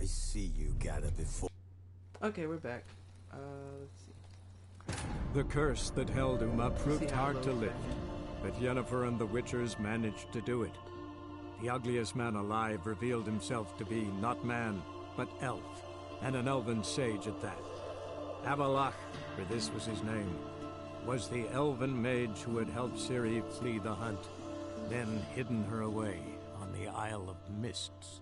I see you got it before. Okay, we're back. Let's see. The curse that held Uma proved hard to lift, but Yennefer and the Witchers managed to do it. The ugliest man alive revealed himself to be not man, but elf, and an elven sage at that. Avalach, for this was his name, was the elven mage who had helped Ciri flee the hunt, then hidden her away on the Isle of Mists.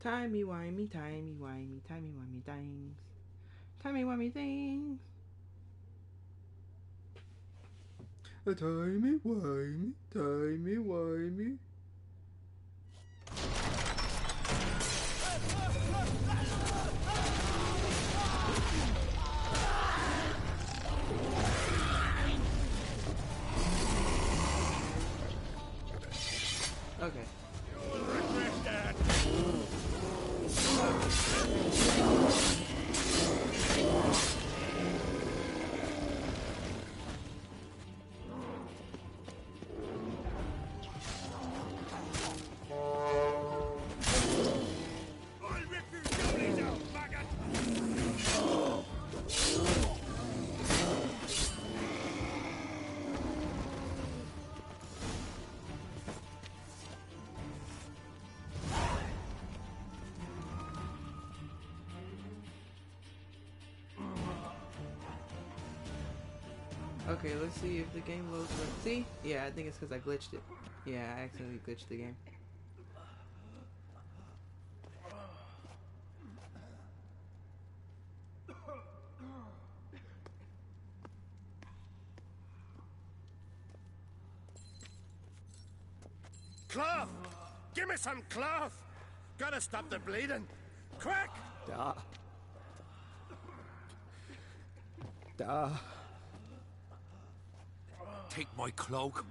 Timey-wimey, timey-wimey, timey-wimey things. Timey-wimey things. Timey-wimey, timey-wimey. Okay. Okay, let's see if the game loads up. See? Yeah, I think it's because I glitched it. Yeah, I accidentally glitched the game. Cloth! Give me some cloth! Gotta stop the bleeding! Quick! Take my cloak.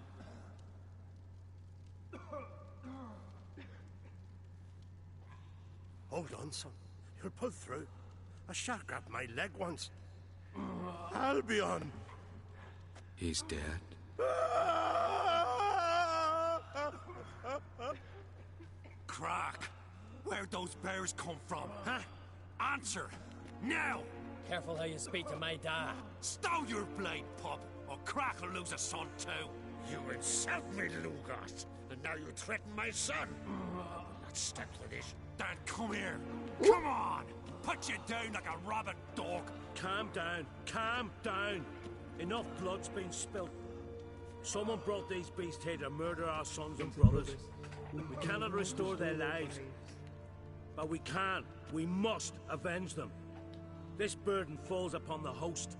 Hold on, son. You'll pull through. A shark grabbed my leg once. Albion! He's dead. Crack! Where'd those bears come from, huh? Answer! Now! Careful how you speak to my dad. Stow your blade, pup, or Crack will lose a son too. You insult me, Lugas, and now you threaten my son. Let's stick with this. Dad, come here. Come on! Put you down like a rabid dog. Calm down. Calm down. Enough blood's been spilt. Someone brought these beasts here to murder our sons and brothers. We cannot restore their lives. But we can. We must avenge them. This burden falls upon the host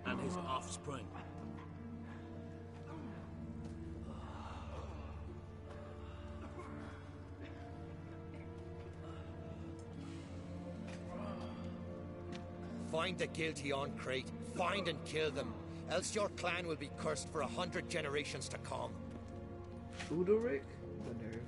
and his offspring. Find the guilty on Crate. Find and kill them. Else your clan will be cursed for 100 generations to come. Udoric? The nerve.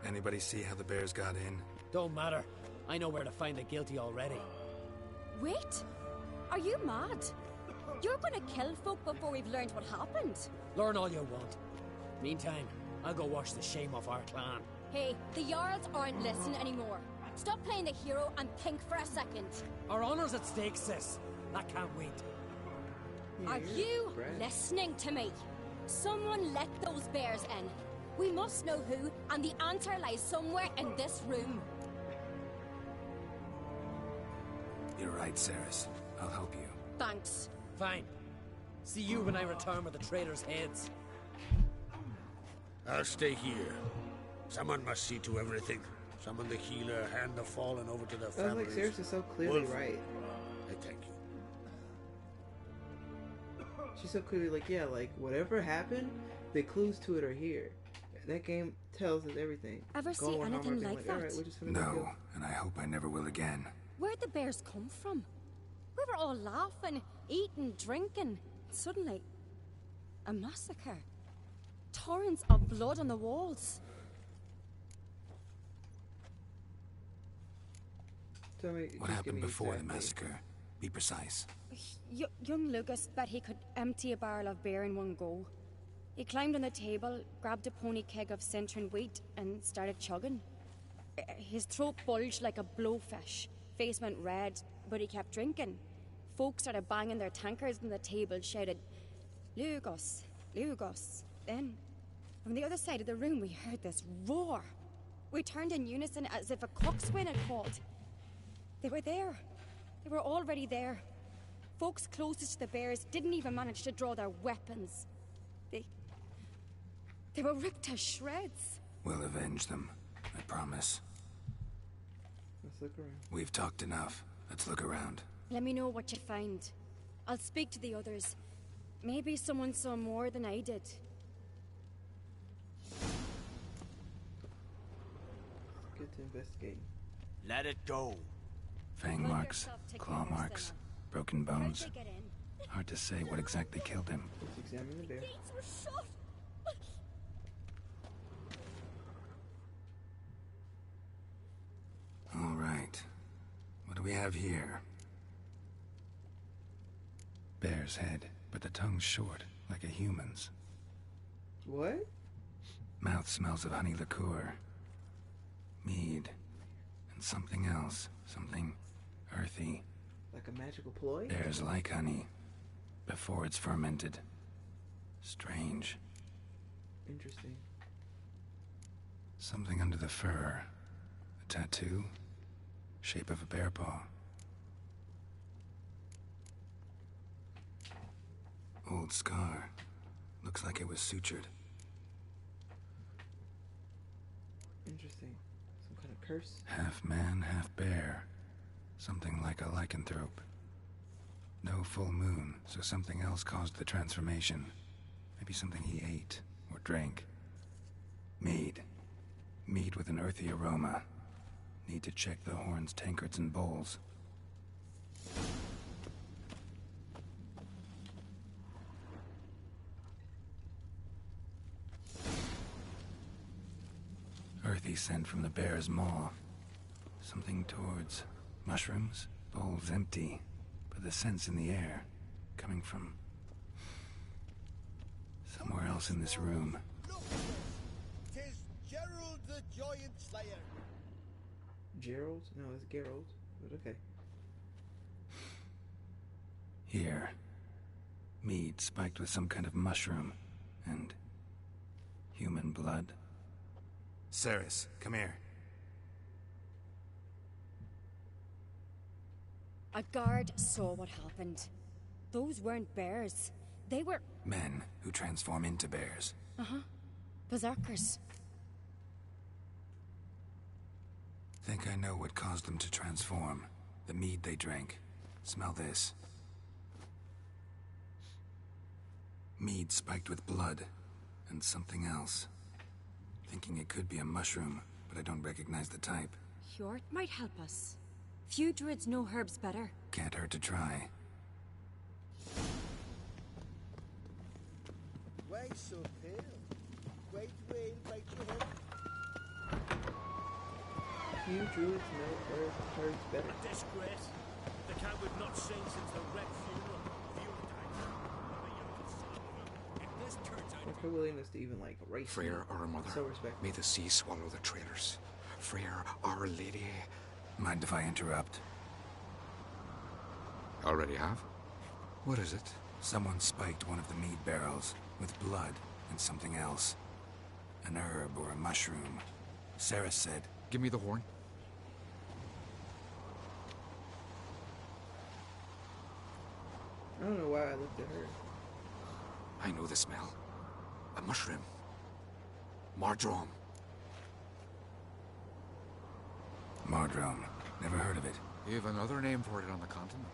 Anybody see how the bears got in? Don't matter. I know where to find the guilty already. Wait! Are you mad? You're gonna kill folk before we've learned what happened. Learn all you want. Meantime, I'll go wash the shame off our clan. Hey, the Jarls aren't listening anymore. Stop playing the hero and think for a second. Our honor's at stake, sis. That can't wait. Are you listening to me? Someone let those bears in. We must know who, and the answer lies somewhere in this room. You're right, Ceres. I'll help you. Thanks. Fine. See you when I return with the traitors' heads. I'll stay here. Someone must see to everything. Summon the healer, hand the fallen over to their Sounds families. like Ceres is so clearly right. I thank you. She's so clearly like, yeah, like, whatever happened, the clues to it are here. That game tells us everything. Ever Go see on anything Hallmark, like "All that?" right, we're just gonna go No, kill." and I hope I never will again. Where'd the bears come from? We were all laughing, eating, drinking. Suddenly, a massacre. Torrents of blood on the walls. Tell me, What just give happened me before the exact date. massacre? Be precise. Young Lucas bet he could empty a barrel of beer in one go. He climbed on the table, grabbed a pony keg of centering wheat, and started chugging. His throat bulged like a blowfish. Face went red, but he kept drinking. Folks started banging their tankards on the table, shouted, "Lugos, Lugos." Then, from the other side of the room, we heard this roar. We turned in unison as if a coxswain had called. They were there. They were already there. Folks closest to the bears didn't even manage to draw their weapons. They were ripped to shreds. We'll avenge them. I promise. Let's look around. We've talked enough. Let's look around. Let me know what you find. I'll speak to the others. Maybe someone saw more than I did. Get to investigating. Let it go. Fang Run marks, yourself to claw Garrus, marks, Emma. broken How'd bones. they get in? Hard to say what exactly killed him. Let's examine the bear. Gates were shut. All right. What do we have here? Bear's head, but the tongue's short, like a human's. What? Mouth smells of honey liqueur. Mead. And something else. Something earthy. Like a magical ploy? Bears like honey. Before it's fermented. Strange. Interesting. Something under the fur. A tattoo. Shape of a bear paw. Old scar. Looks like it was sutured. Interesting. Some kind of curse? Half man, half bear. Something like a lycanthrope. No full moon, so something else caused the transformation. Maybe something he ate or drank. Mead. Mead with an earthy aroma. Need to check the horns, tankards, and bowls. Earthy scent from the bear's maw. Something towards mushrooms. Bowls empty, but the scent's in the air. Coming from somewhere else in this room. Look, 'tis Gerald the Giant Slayer. Gerald? No, it's Gerald. But okay. Here. Mead spiked with some kind of mushroom. And human blood. Ceres, come here. A guard saw what happened. Those weren't bears. They were... Men who transform into bears. berserkers. Think I know what caused them to transform. The mead they drank. Smell this. Mead spiked with blood. And something else. Thinking it could be a mushroom, but I don't recognize the type. Hjort might help us. Few druids know herbs better. Can't hurt to try. Why so pale? White whale bite your head? Few druids know herbs better. A disgrace. The cat would not sing since the wreck funeral. If this turns out Like her willingness to even like race. Freyr, our mother. So respectful. May the sea swallow the traitors. Freyr, our lady. Mind if I interrupt? Already have? What is it? Someone spiked one of the mead barrels with blood and something else. An herb or a mushroom. Sarah said. Give me the horn. I don't know why I looked at her. I know the smell. A mushroom. Mardrome. Mardrome. Never heard of it. You have another name for it on the continent.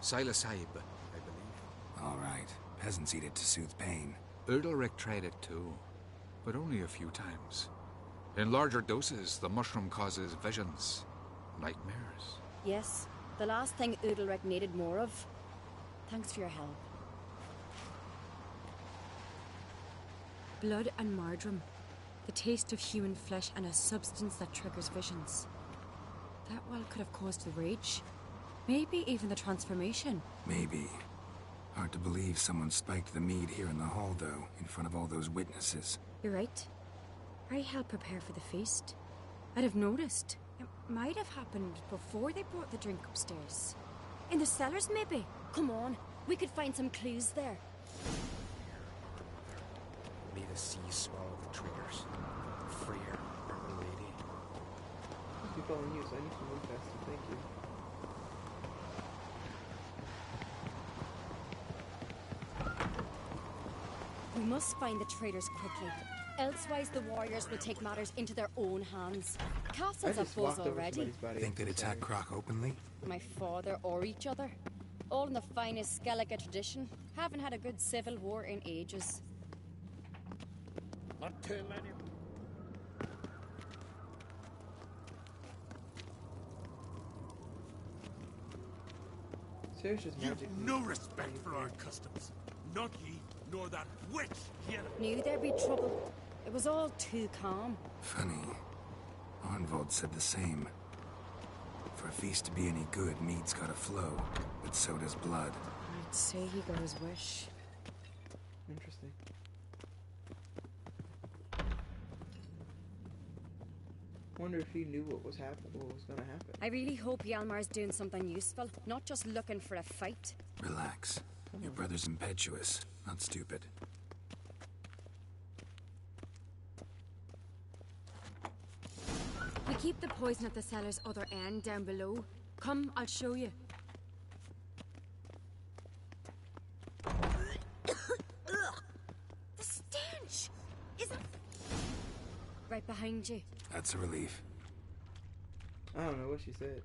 Psilocybe, I believe. All right. Peasants eat it to soothe pain. Udalric tried it too. but only a few times. In larger doses, the mushroom causes visions, nightmares. Yes, the last thing Udalric needed more of. Thanks for your help. Blood and marjoram. The taste of human flesh and a substance that triggers visions. That well could have caused the rage. Maybe even the transformation. Maybe. Hard to believe someone spiked the mead here in the hall, though, in front of all those witnesses. You're right. I helped prepare for the feast. I'd have noticed. It might have happened before they brought the drink upstairs. In the cellars, maybe? Come on, we could find some clues there. May the sea swallow the traitors. Freer, our lady. Must be following you, so I need to move faster. Thank you. We must find the traitors quickly. Elsewise, the warriors will take matters into their own hands. Castle's a buzz already. Think they'd attack Croc openly? My father or each other. All in the finest Skellige tradition. Haven't had a good civil war in ages. Not too many. Sarah's just You've magically... no respect for our customs. Not ye, nor that witch, Yenna. Knew there'd be trouble. It was all too calm. Funny. Arnvold said the same. For a feast to be any good, mead's gotta flow, but so does blood. I'd say he got his wish. Interesting. Wonder if he knew what was gonna happen. I really hope Hjalmar's doing something useful, not just looking for a fight. Relax. Your brother's impetuous, not stupid. We keep the poison at the cellar's other end down below. Come, I'll show you. The stench! Is it... Right behind you. That's a relief. I don't know what she said.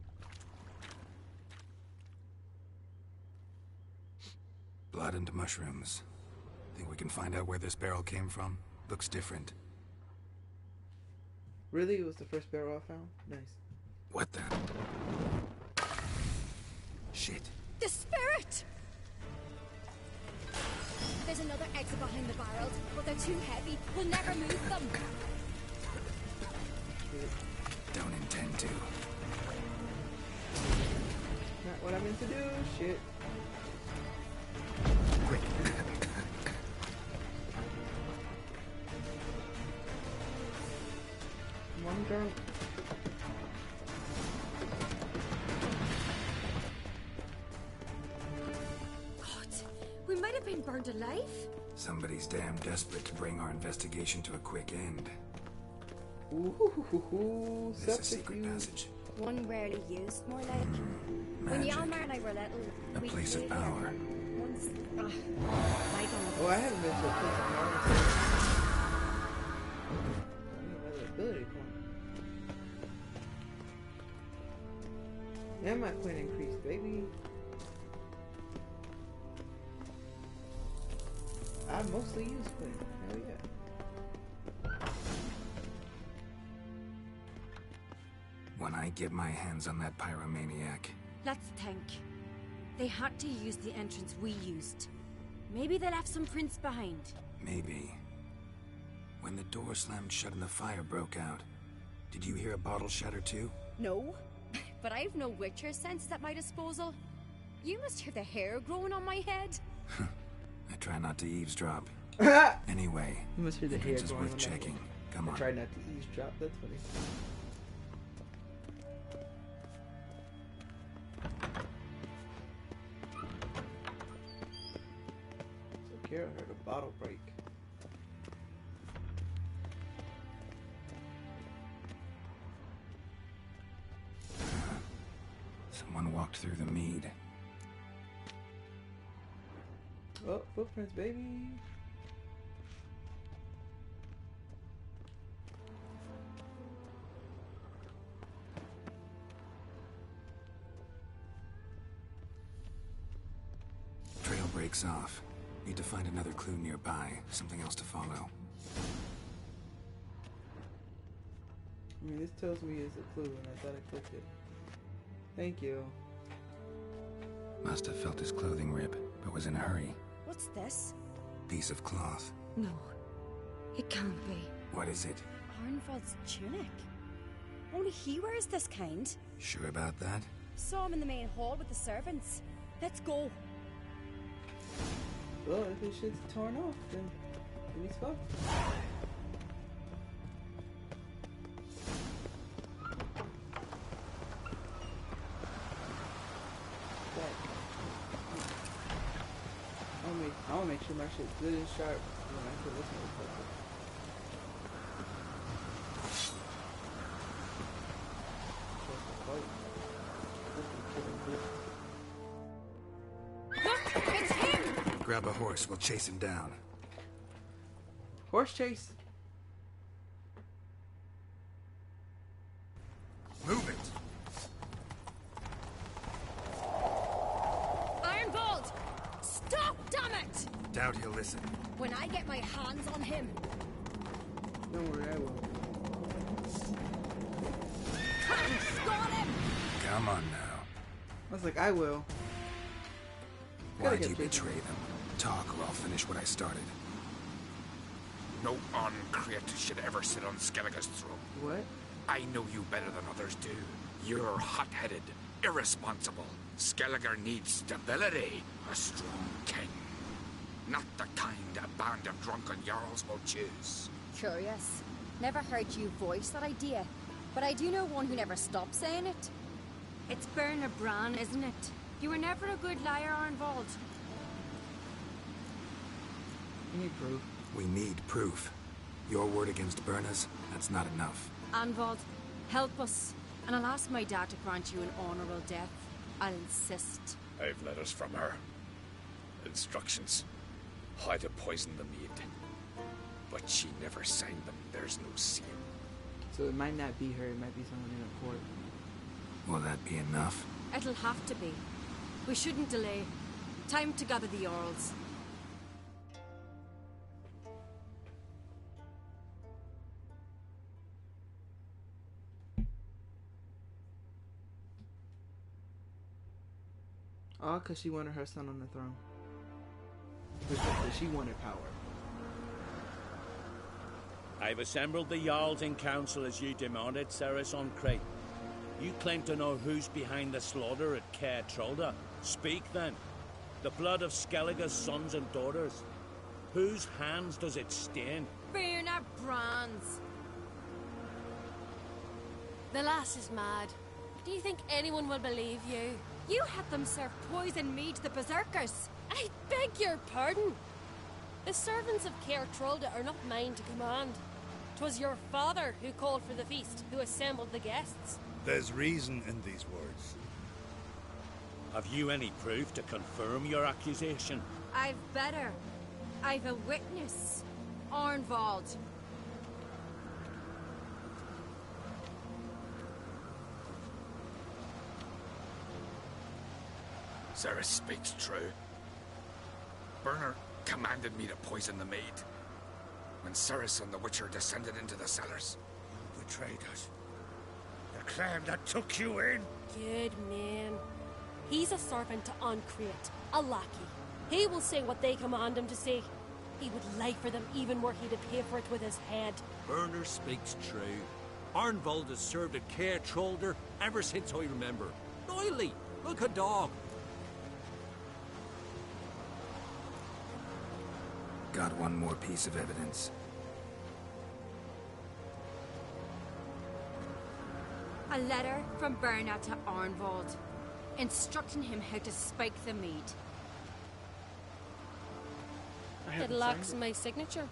Blood and mushrooms. Think we can find out where this barrel came from? Looks different. Really? It was the first barrel I found? Nice. What the? Shit. The spirit! There's another exit behind the barrels, but they're too heavy. We'll never move them. Don't intend to. Not what I meant to do. Shit. Quick. Come on, girl. God, we might have been burned alive. Somebody's damn desperate to bring our investigation to a quick end. Ooh, There's a secret passage. One rarely used, more like. When Magic. Hjalmar and I were little, A we place of played power. there. Once, Oh, I haven't been to a place of power. Another ability point. And my coin increased, baby. I mostly use coin. Hell yeah. When I get my hands on that pyromaniac, Let's think. They had to use the entrance we used. Maybe they left some prints behind. maybe. When the door slammed shut and the fire broke out, did you hear a bottle shatter too? No, but I've no Witcher senses at my disposal. You must hear the hair growing on my head. I try not to eavesdrop. Anyway, You must hear the hair entrance is going worth on checking. Come I on. tried not to eavesdrop. That's funny. So Kira heard a bottle break. Someone walked through the mead. Oh, footprints, baby. Trail breaks off. Need to find another clue nearby. Something else to follow. I mean, this tells me it's a clue, and I thought I clicked it. Thank you. Must have felt his clothing rip, but was in a hurry. What's this? Piece of cloth. No. It can't be. What is it? Arnvold's tunic. Only he wears this kind. Sure about that? Saw him in the main hall with the servants. Let's go. Well, if his shit's torn off, then he's fucked. I wanna make sure my shit's good and sharp when I put this motherfucker. Look, it's him! Grab a horse, we'll chase him down. Horse chase. Move it! Ironvold! Stop, damn it! Doubt he'll listen. When I get my hands on him. Don't worry, I will. Got him! Come on now. I was like, I will. Why'd you betray them? Talk or I'll finish what I started. No uncreate should ever sit on Skellige's throne. What? I know you better than others do. You're hot-headed, irresponsible. Skellige needs stability, a strong king. Not the kind a band of drunken jarls will choose. Curious. Never heard you voice that idea, but I do know one who never stops saying it. It's Berna Bran, isn't it? You were never a good liar, Arnvold. You need proof. We need proof. Your word against Berna's, that's not enough. Arnvold, help us, and I'll ask my dad to grant you an honorable death. I'll insist. I've letters from her. Instructions. How to poison the maid. But she never signed them. There's no seal. So it might not be her, it might be someone in a court. Will that be enough? It'll have to be. We shouldn't delay. Time to gather the Jarls. All because she wanted her son on the throne. Because she wanted power. I've assembled the Jarls in council as you demanded, Ceres on Crate. You claim to know who's behind the slaughter at Caer Trolda. Speak then. The blood of Skellige's sons and daughters. Whose hands does it stain? Berna Bran's. The lass is mad. Do you think anyone will believe you? You had them serve poison mead to the berserkers. I beg your pardon. The servants of Caer Trolda are not mine to command. 'Twas your father who called for the feast, who assembled the guests. There's reason in these words. Have you any proof to confirm your accusation? I've better. I've a witness. Arnvold. Ceres speaks true. Berner commanded me to poison the maid. When Ceres and the Witcher descended into the cellars. You betrayed us. The clan that took you in. Good man. He's a servant to Ancreate, a lackey. He will say what they command him to say. He would lie for them even were he to pay for it with his head. Berner speaks true. Arnvold has served at Caer Trolder ever since I remember. Loyally, like a dog. Got one more piece of evidence. A letter from Berna to Arnvold, instructing him how to spike the mead. It lacks my signature.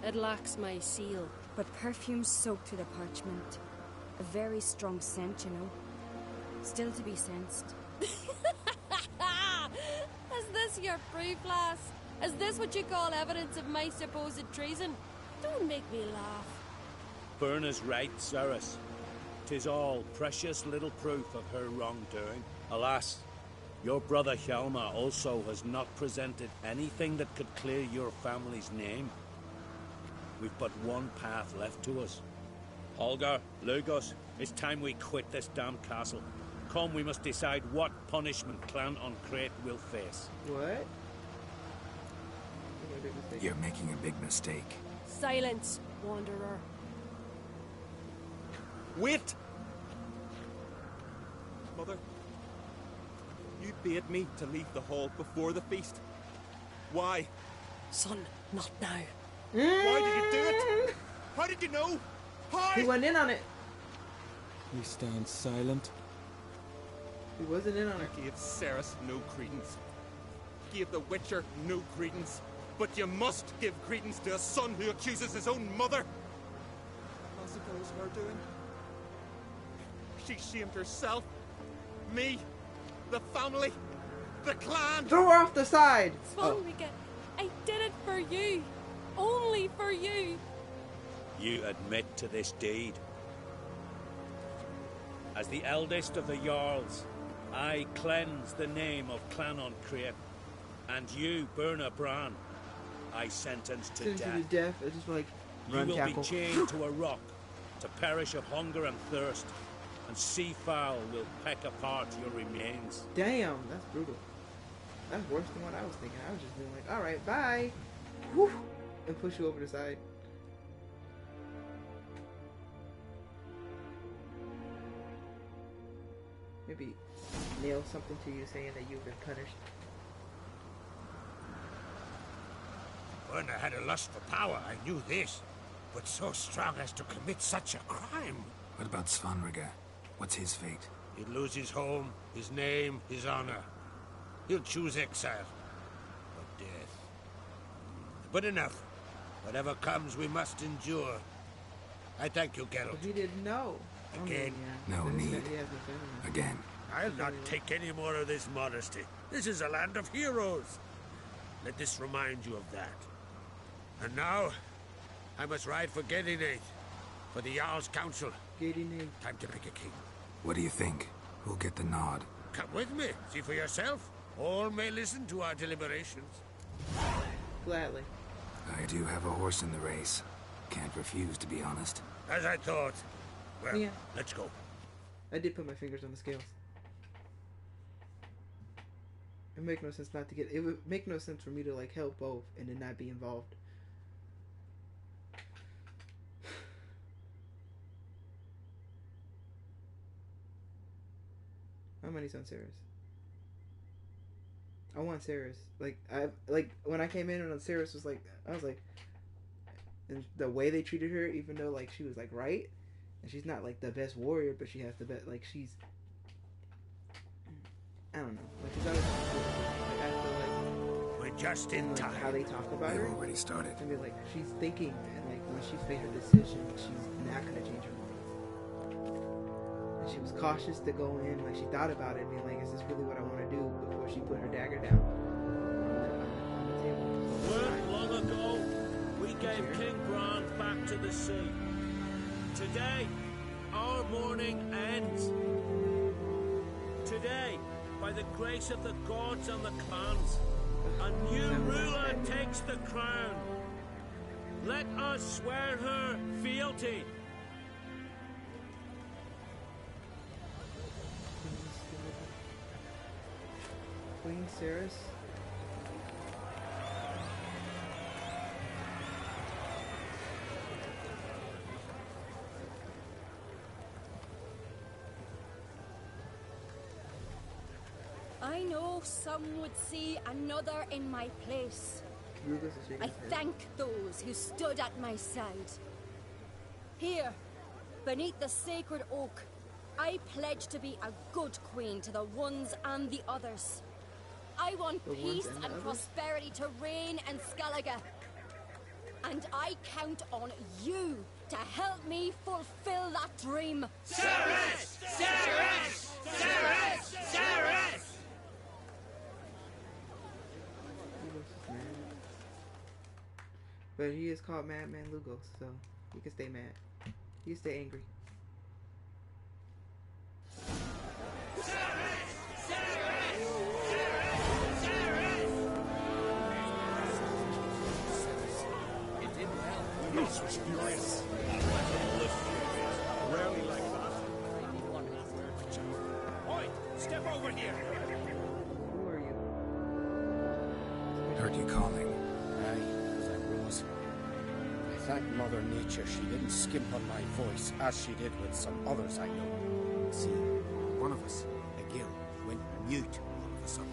It lacks my seal. But perfume soaked through the parchment. A very strong scent, you know. Still to be sensed. Is this your proof, lass? Is this what you call evidence of my supposed treason? Don't make me laugh. Berna's right, Ceres. 'Tis all precious little proof of her wrongdoing. Alas, your brother Hjalmar also has not presented anything that could clear your family's name. We've but one path left to us. Holger, Lugos, it's time we quit this damn castle. Come, we must decide what punishment Clan on Crete will face. What? You're making a big mistake. Silence, Wanderer. Wait! Mother, you bade me to leave the hall before the feast. Why? Son, not now. Why did you do it? How did you know? How? He went in on it. You stand silent. He wasn't in on it. Gave Ceres no credence. Gave the Witcher no credence. But you must give credence to a son who accuses his own mother. I suppose her doing. She shamed herself. Me. The family. The clan. Throw her off the side. Svanrika, I did it for you. Only for you. You admit to this deed. As the eldest of the Jarls, I cleanse the name of Clan on Crete, and you, Berna Bran, I sentence to death. It's just like you will be chained to a rock, to perish of hunger and thirst, and seafowl will peck apart your remains. Damn, that's brutal. That's worse than what I was thinking. I was just being like, alright, bye. Woo, and push you over the side. Maybe nail something to you saying that you've been punished. When I had a lust for power, I knew this. But so strong as to commit such a crime. What about Svanrika? What's his fate? He'd lose his home, his name, his honor. He'll choose exile. Or death. But enough. Whatever comes, we must endure. I thank you, Geralt. But he didn't know. Again. No need. Again. I'll not take any more of this modesty. This is a land of heroes. Let this remind you of that. And now, I must ride for Gedinate, for the Jarl's Council. Gedinate. Time to pick a king. What do you think? Who'll get the nod? Come with me. See for yourself. All may listen to our deliberations. Gladly. I do have a horse in the race. Can't refuse, to be honest. As I thought. Well, yeah. Let's go. I did put my fingers on the scales. It make no sense not to get. It would make no sense for me to like help both and then not be involved. How many's on Ceres? I want Ceres. Like when I came in and Ceres was like, I was like, and the way they treated her, even though like she was like right, and she's not like the best warrior, but she has the best. Like she's, I don't know. Like she's always. Like, I feel like we're just in time. How they talk about her. They've already started. I mean, like she's thinking, and like when she's made her decision, she's not gonna change her mind. She was cautious to go in, like she thought about it, being like, is this really what I want to do, before she put her dagger down on the table. Weren't long ago, we gave King Bran back to the sea. Today, our mourning ends. Today, by the grace of the gods and the clans, a new ruler takes the crown. Let us swear her fealty. Queen Ceres. I know some would see another in my place. I thank those who stood at my side. Here, beneath the sacred oak, I pledge to be a good queen to the ones and the others. I want peace and prosperity to reign in Skellige. And I count on you to help me fulfill that dream. Ceres! Ceres! Ceres! Ceres! But he is called Madman Lugos, so he can stay mad. He can stay angry. It did well. This was furious. Step over here! Who are you? Heard you calling. Aye, as I rose. I thank Mother Nature she didn't skimp on my voice, as she did with some others I know. See, one of us, a gill, went mute all of a sudden.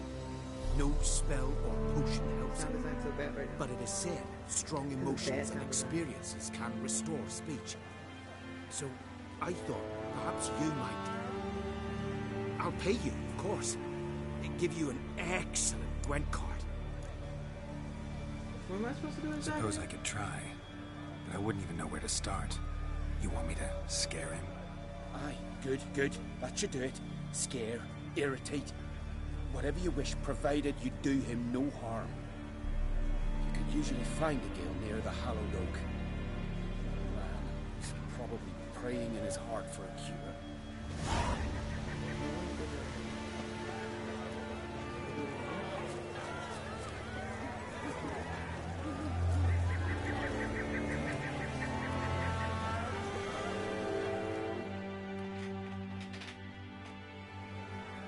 No spell or potion helps Sound him. design so bad right now. But it is said strong bad emotions sound and design. experiences can restore speech. So I thought perhaps you might. I'll pay you, of course, and give you an excellent Gwent card. What am I supposed to do exactly? Suppose I could try, but I wouldn't even know where to start. You want me to scare him? Aye, good, good. That should do it. Scare, irritate, whatever you wish, provided you do him no harm. You could usually find a gill near the hallowed oak. Man, he's probably praying in his heart for a cure.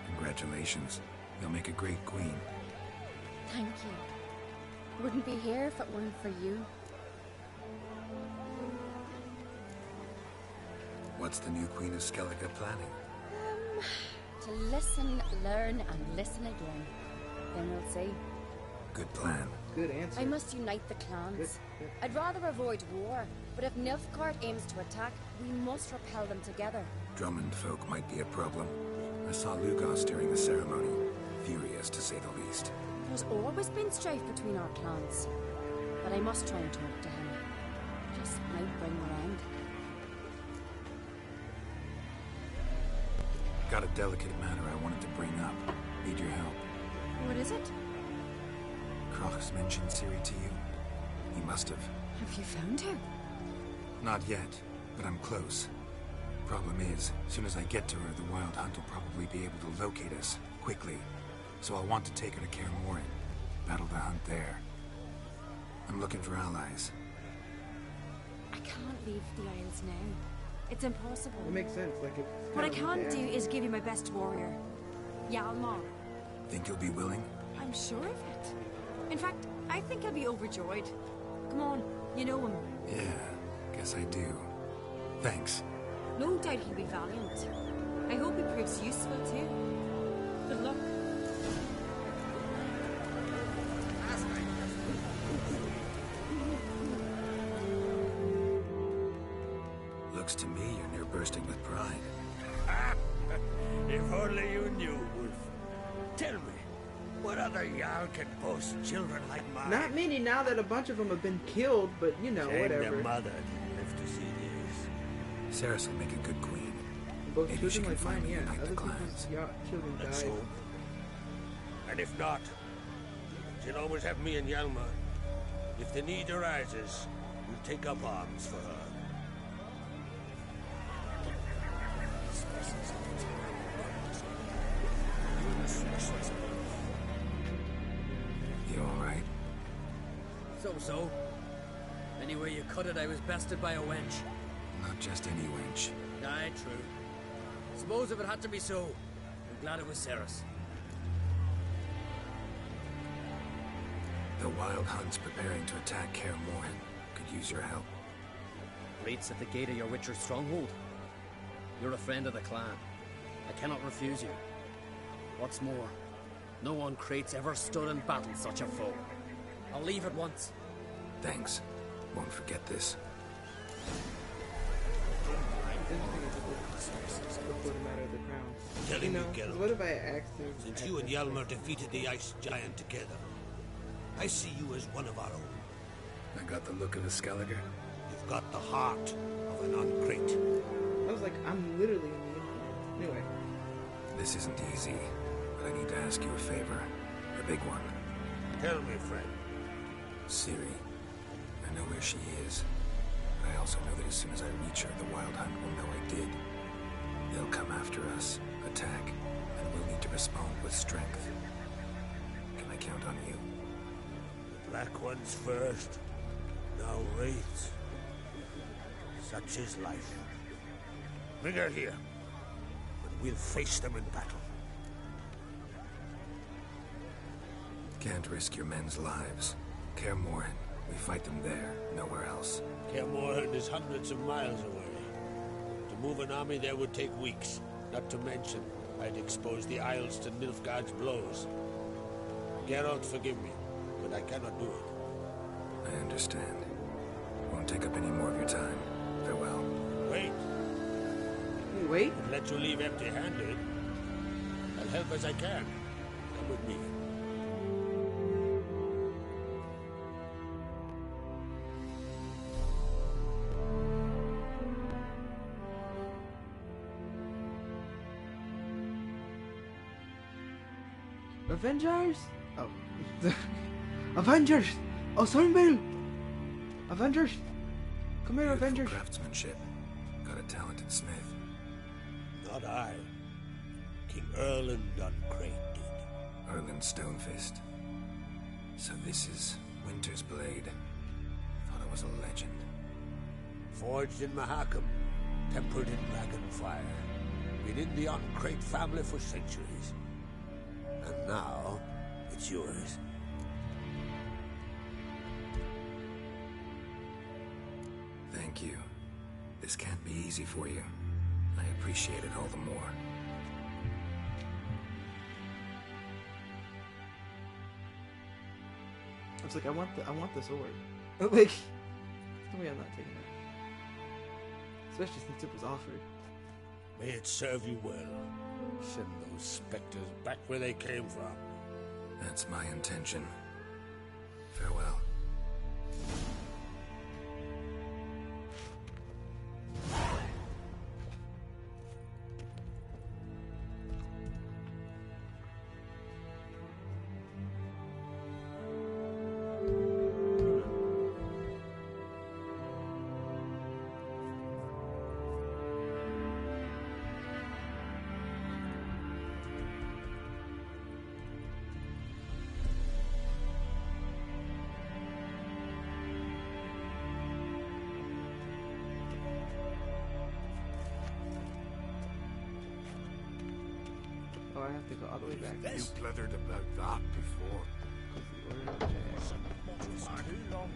Congratulations. You'll make a great queen. Thank you. Wouldn't be here if it weren't for you. What's the new Queen of Skellige planning? To listen, learn, and listen again. Then we'll see. Good plan. Good answer. I must unite the clans. Good. I'd rather avoid war, but if Nilfgaard aims to attack, we must repel them together. Drummond folk might be a problem. I saw Lugos during the ceremony. Furious, to say the least. There's always been strife between our clans. But I must try and talk to him. Just might bring around. Got a delicate matter I wanted to bring up. Need your help. What is it? Kroch's mentioned Ciri to you? He must have. Have you found her? Not yet, but I'm close. Problem is, as soon as I get to her, the Wild Hunt will probably be able to locate us, quickly. So I'll want to take her to Kaer Morhen. Battle the hunt there. I'm looking for allies. I can't leave the Isles now. It's impossible. It makes sense. Like it's What I kind of can do there. is give you my best warrior, Hjalmar. Think you'll be willing? I'm sure of it. In fact, I think I'll be overjoyed. Come on, you know him. Yeah, guess I do. Thanks. No doubt he'll be valiant. I hope he proves useful too. Good luck. Looks to me you're near bursting with pride. If only you knew, Wolf. Tell me, what other Jarl can boast children like mine? Not many now that a bunch of them have been killed, but you know, Shame whatever. their mother didn't live to see this. Saris will make a good queen. Both Maybe she children can like mine, finally yeah. unite Other the people's clans. children Let's died. hope. And if not, she'll always have me and Hjalmar. If the need arises, we'll take up arms for her. You alright? So. Anyway you cut it, I was bested by a wench. Not just any wench. Aye, true. Suppose if it had to be so, I'm glad it was Saris. The Wild Hunt's preparing to attack Kaer Morhen. Could use your help. Rates at the gate of your Witcher's stronghold. You're a friend of the clan. I cannot refuse you. What's more, no one Crate's ever stood and battled such a foe. I'll leave at once. Thanks. Won't forget this. Before the matter of the crown. Tell You him know, you get 'cause him. what if I asked him? Since you and Hjalmar defeated the Ice Giant together, I see you as one of our own. I got the look of a Skellige. You've got the heart of an Uncrate. I was like, I'm literally in the uniform. Anyway, This isn't easy, but I need to ask you a favor. A big one. Tell me, friend. Ciri. I know where she is. But I also know that as soon as I reach her, the Wild Hunt will know I did. They'll come after us, attack, and we'll need to respond with strength. Can I count on you? The Black Ones first, now Wraiths. Such is life. Bring her here, and we'll face them in battle. Can't risk your men's lives. Kaer Morhen, we fight them there, nowhere else. Kaer Morhen is hundreds of miles away. To move an army there would take weeks. Not to mention, I'd expose the Isles to Nilfgaard's blows. Geralt, forgive me, but I cannot do it. I understand. Won't take up any more of your time. Farewell. Wait. Wait? I'll let you leave empty-handed. I'll help as I can. Come with me. Avengers? Oh. Avengers! Oh, Sunbill! Avengers! Come here, Beautiful Avengers! craftsmanship. Got a talented smith. Not I. King Erland Uncrate did. Erland Stonefist. So this is Winter's Blade. Thought it was a legend. Forged in Mahakam. Tempered in dragon fire. Been in the Uncrate family for centuries. And now, it's yours. Thank you. This can't be easy for you. I appreciate it all the more. I was like, I want the sword. Like, no way I'm not taking it. Especially since it was offered. May it serve you well. Send those specters back where they came from. That's my intention. Farewell. Oh, I have to go all the way back. You blthered about that before.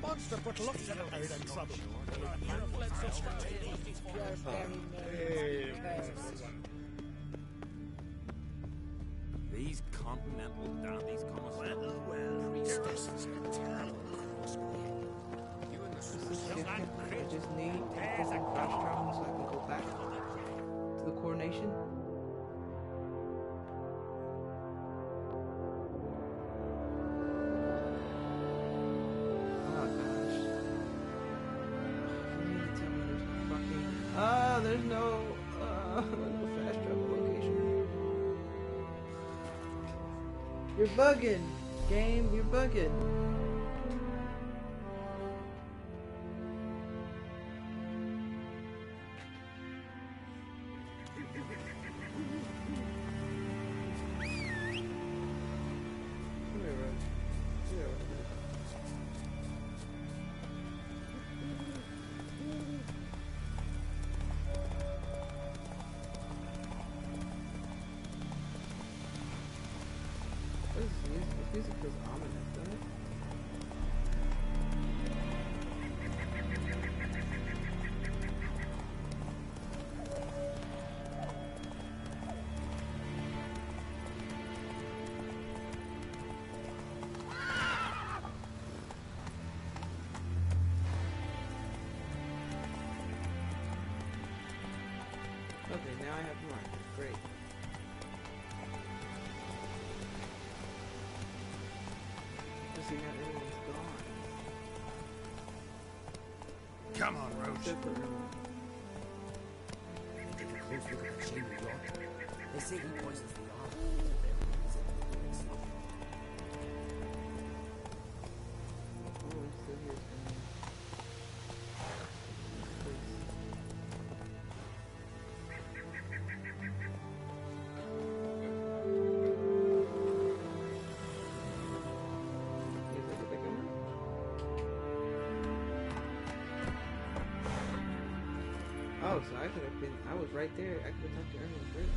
Monster put looks at it in trouble. These continental dandies come as Well, priestesses are terrible crossbreed. You and the sister. I just need to fast travel so I can go back to the coronation. There's no fast travel location. You're bugging, game. You're bugging. This music feels ominous, doesn't it? Okay, now I have one. Great. See, now everyone's gone. Come on, Roach. Except for Take a close look at the chamber door. They say he poisons the arm. oh, he's still here. Oh, so I could have been. I was right there. I could have talked to everyone first.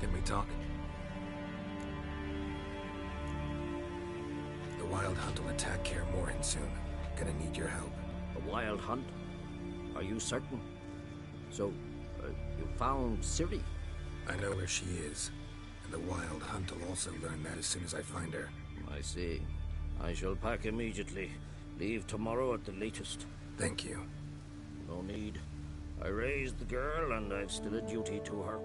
Can we talk? Wild Hunt will attack Kaer Morhen soon. Gonna need your help. A Wild Hunt? Are you certain? So, you found Ciri? I know where she is. And the Wild Hunt will also learn that as soon as I find her. I see. I shall pack immediately. Leave tomorrow at the latest. Thank you. No need. I raised the girl, and I've still a duty to her.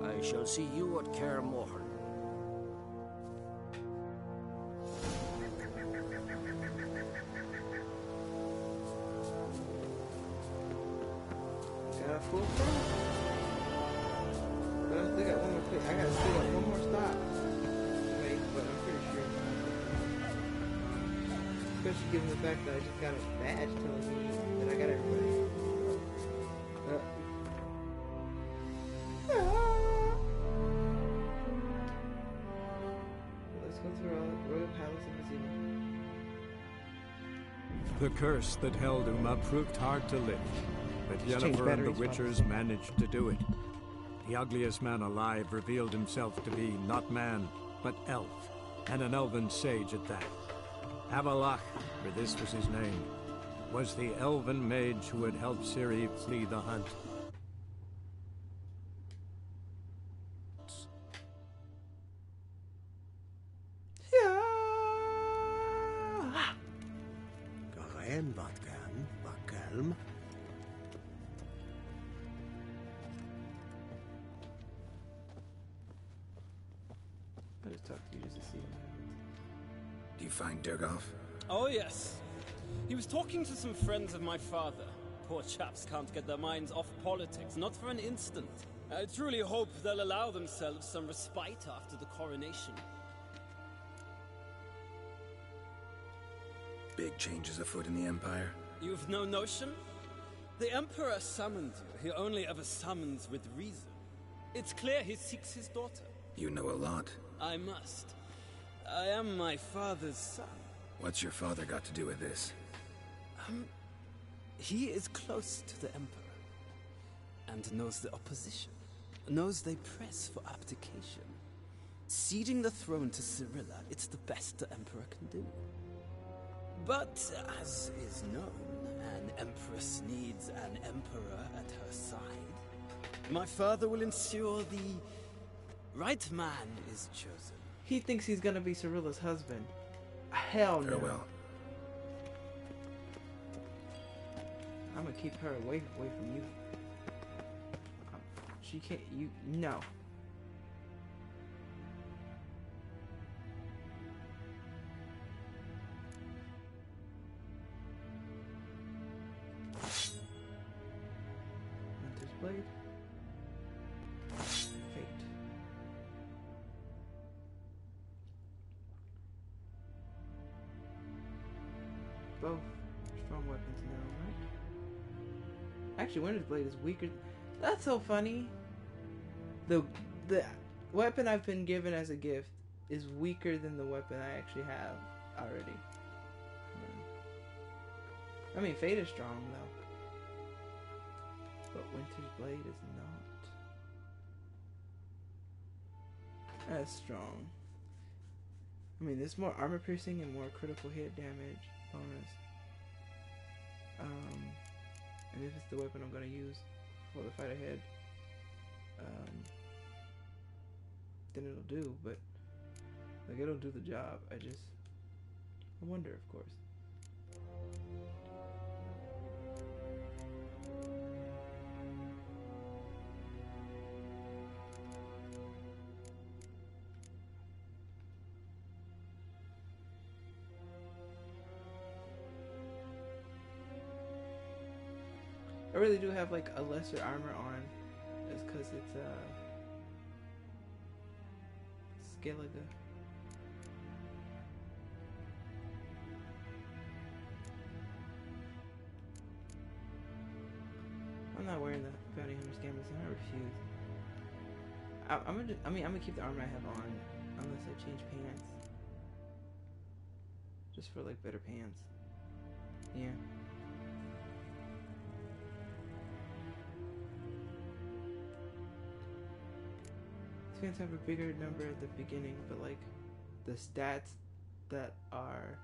I shall see you at Kaer Morhen. Got a full stop. But I still got one more place. I gotta still got one more stop. Wait, but I'm pretty sure. Especially given the fact that I just got a badge telling me that I got everybody. Let's go to our Royal Palace in Museum. The curse that held Uma proved hard to lift, but Yennefer and the Witchers managed to do it. The ugliest man alive revealed himself to be not man, but elf, and an elven sage at that. Avalach, for this was his name, was the elven mage who had helped Ciri flee the hunt. Garen Vatgan, Vakelm. I just talked to you just to see what happens. Do you find Durgoff? Oh, yes. He was talking to some friends of my father. Poor chaps can't get their minds off politics, not for an instant. I truly hope they'll allow themselves some respite after the coronation. Big changes afoot in the Empire. You've no notion? The Emperor summoned you. He only ever summons with reason. It's clear he seeks his daughter. You know a lot. I must. I am my father's son. What's your father got to do with this? He is close to the Emperor, and knows the opposition, knows they press for abdication. Ceding the throne to Cirilla, it's the best the Emperor can do. But, as is known, an Empress needs an Emperor at her side. My father will ensure the right man is chosen. He thinks he's gonna be Cirilla's husband. Hell no. Farewell. I'm gonna keep her away from you. She can't. You no. Hunter's blade. Fate. Both strong weapons now, right? Actually, Winter's Blade is weaker. That's so funny. The weapon I've been given as a gift is weaker than the weapon I actually have already. I mean, Fate is strong though, but Winter's Blade is not as strong. I mean, there's more armor piercing and more critical hit damage bonus. And if it's the weapon I'm gonna use for the fight ahead, then it'll do. But like, it'll do the job. I wonder, of course. I really do have like a lesser armor on, just because it's Skellige. I'm not wearing the Bounty Hunter's Gambit, so I refuse. I'm gonna keep the armor I have on, unless I change pants. Just for like better pants. Yeah. Fans have a bigger number at the beginning, but like the stats that are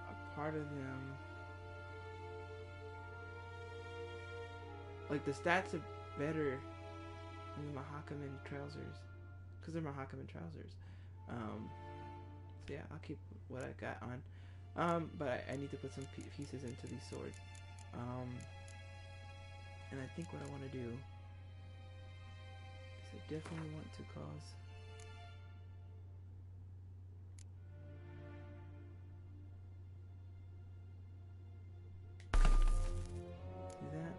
a part of them. Like the stats are better in the Mahakaman trousers, because they're Mahakaman trousers. So yeah, I'll keep what I got on. But I need to put some pieces into these swords. And I think what I want to do is I definitely want to cause do that.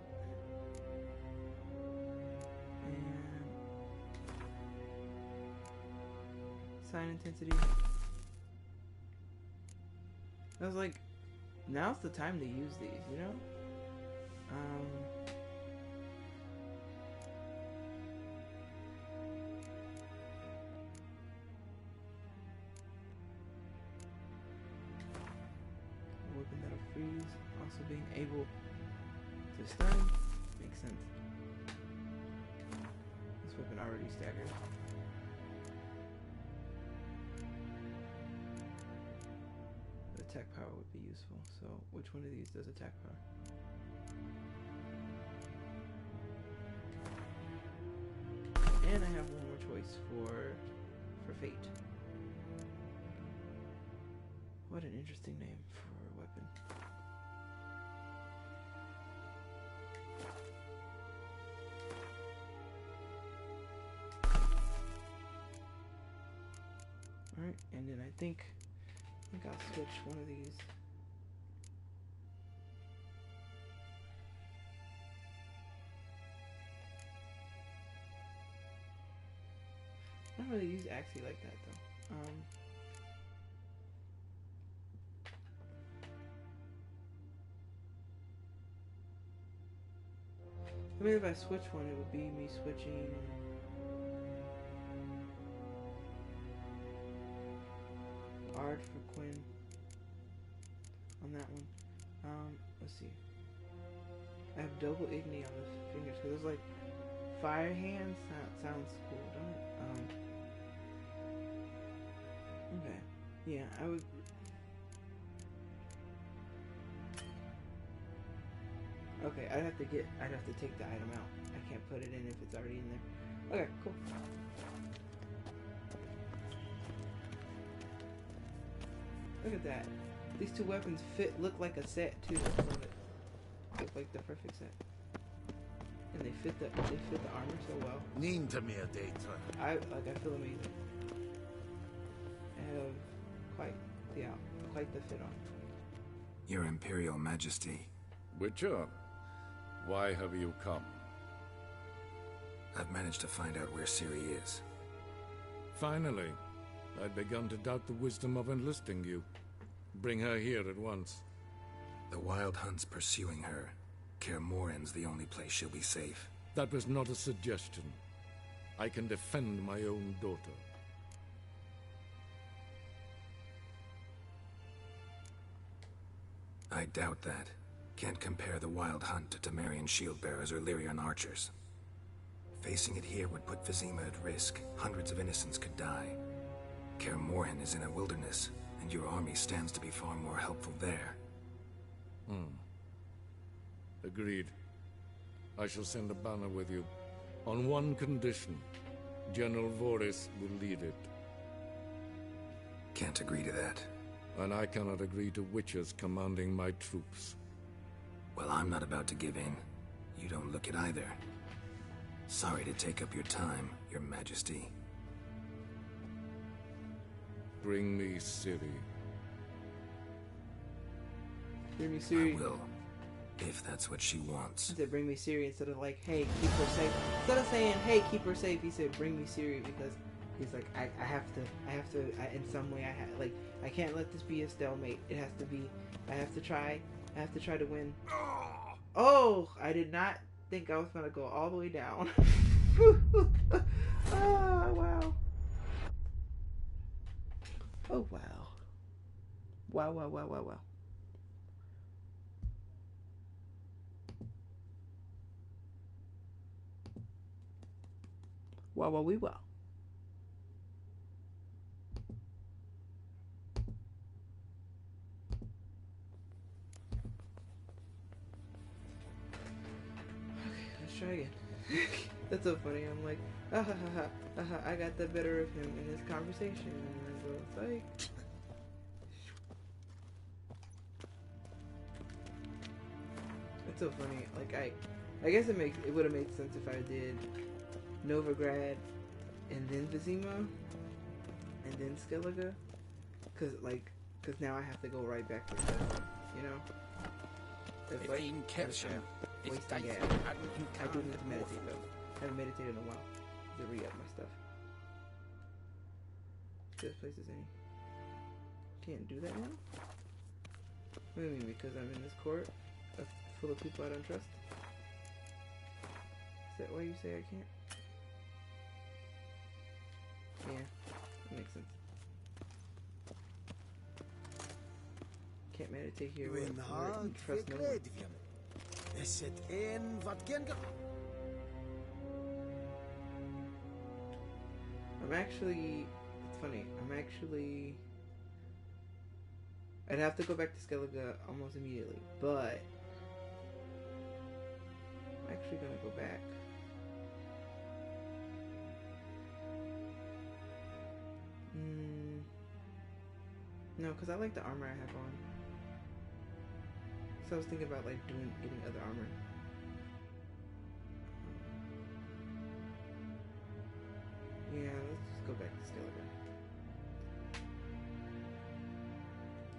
And sign intensity. I was like, now's the time to use these, you know? A weapon that'll freeze, also being able to stun, makes sense. This weapon already staggers. Attack power would be useful. So, which one of these does attack power? And I have one more choice for fate. What an interesting name for a weapon. All right, and then I think I'll switch one of these. I don't really use Axie like that though. I mean, if I switch one, it would be me switching Ard for Quinn on that one. Let's see. I have double Igni on the fingers because it's like fire hands. Sounds cool, don't it? Okay. Yeah, I would. Okay, I'd have to take the item out. I can't put it in if it's already in there. Okay, cool. Look at that. These two weapons look like a set too. I love it. Look like the perfect set. And they fit the armor so well. Niente mia data. I feel amazing. I have quite the fit on. Your Imperial Majesty. Witcher, why have you come? I've managed to find out where Ciri is. Finally. I'd begun to doubt the wisdom of enlisting you. Bring her here at once. The Wild Hunt's pursuing her. Kaer Morhen's the only place she'll be safe. That was not a suggestion. I can defend my own daughter. I doubt that. Can't compare the Wild Hunt to Temerian shield-bearers or Lyrian archers. Facing it here would put Vizima at risk. Hundreds of innocents could die. Kaer Morhen is in a wilderness, and your army stands to be far more helpful there. Agreed. I shall send a banner with you. On one condition. General Voris will lead it. Can't agree to that. And I cannot agree to witches commanding my troops. Well, I'm not about to give in. You don't look it either. Sorry to take up your time, Your Majesty. Bring me Ciri. Bring me Ciri. I will, if that's what she wants. He said, "Bring me Ciri," instead of like, "Hey, keep her safe." Instead of saying, "Hey, keep her safe," he said, "Bring me Ciri," because he's like, I have to, in some way, I can't let this be a stalemate. It has to be, I have to try to win. Oh, I did not think I was gonna go all the way down. Oh, wow. Oh, wow. Wow, wow, wow, wow, wow. Wow, wow, we wow. try again. That's so funny. I'm like, I got the better of him in this conversation. And I go, like, it's so funny. Like, I guess it would have made sense if I did Novigrad and then Vizima and then Skellige, cause now I have to go right back to stuff, you know. It's like wasting gas. I do need to meditate though. I haven't meditated in a while to re-up my stuff. This place is any. Can't do that now? What do you mean? Because I'm in this court full of people I don't trust? Is that why you say I can't? Yeah, that makes sense. Can't meditate here where I trust no one. Is het een wat kinder? I'm actually, it's funny, I'd have to go back to Skellige almost immediately, but I'm actually gonna go back. No, because I like the armor I have on. So I was thinking about like getting other armor. Yeah, let's just go back to Skellige.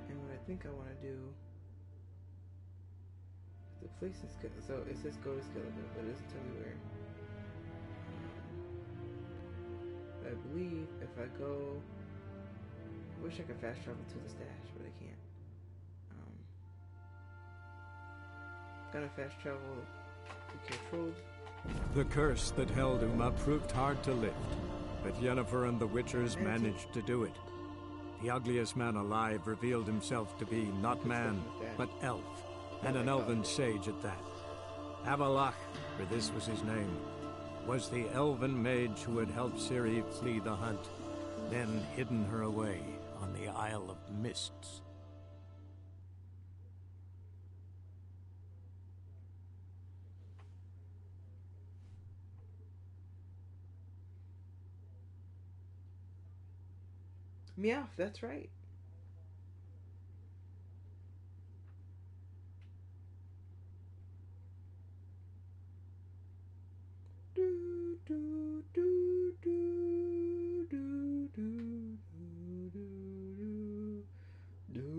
And what I think I want to do, the place is so it says go to Skellige, but it doesn't tell me where. I believe if I go, I wish I could fast travel to the stash, but I can't. Gonna fast travel to kill trolls. The curse that held Uma proved hard to lift, but Yennefer and the Witchers managed to do it. The ugliest man alive revealed himself to be not man, but elf, and an elven sage at that. Avalach, for this was his name, was the elven mage who had helped Ciri flee the hunt, then hidden her away on the Isle of Mists. Meow, that's right. Do, do, do, do, do, do, do, do, do, do.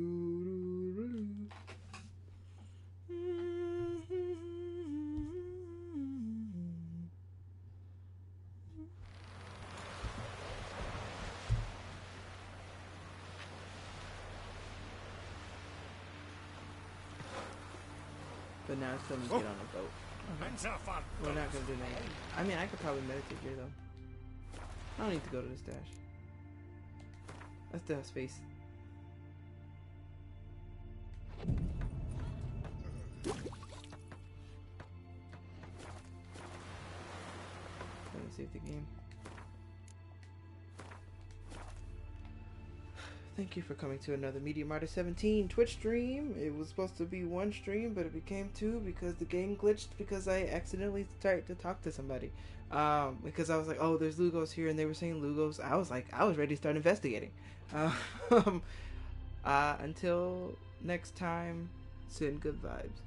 But now it's time to get on a boat. We're not gonna do anything. I mean, I could probably meditate here though. I don't need to go to the stash. I still have space. Let me save the game. Thank you for coming to another Media Martyr 17 Twitch stream. It was supposed to be one stream, but it became two because the game glitched because I accidentally started to talk to somebody. Because I was like, oh, there's Lugos here, and they were saying Lugos. I was ready to start investigating. Until next time, send good vibes.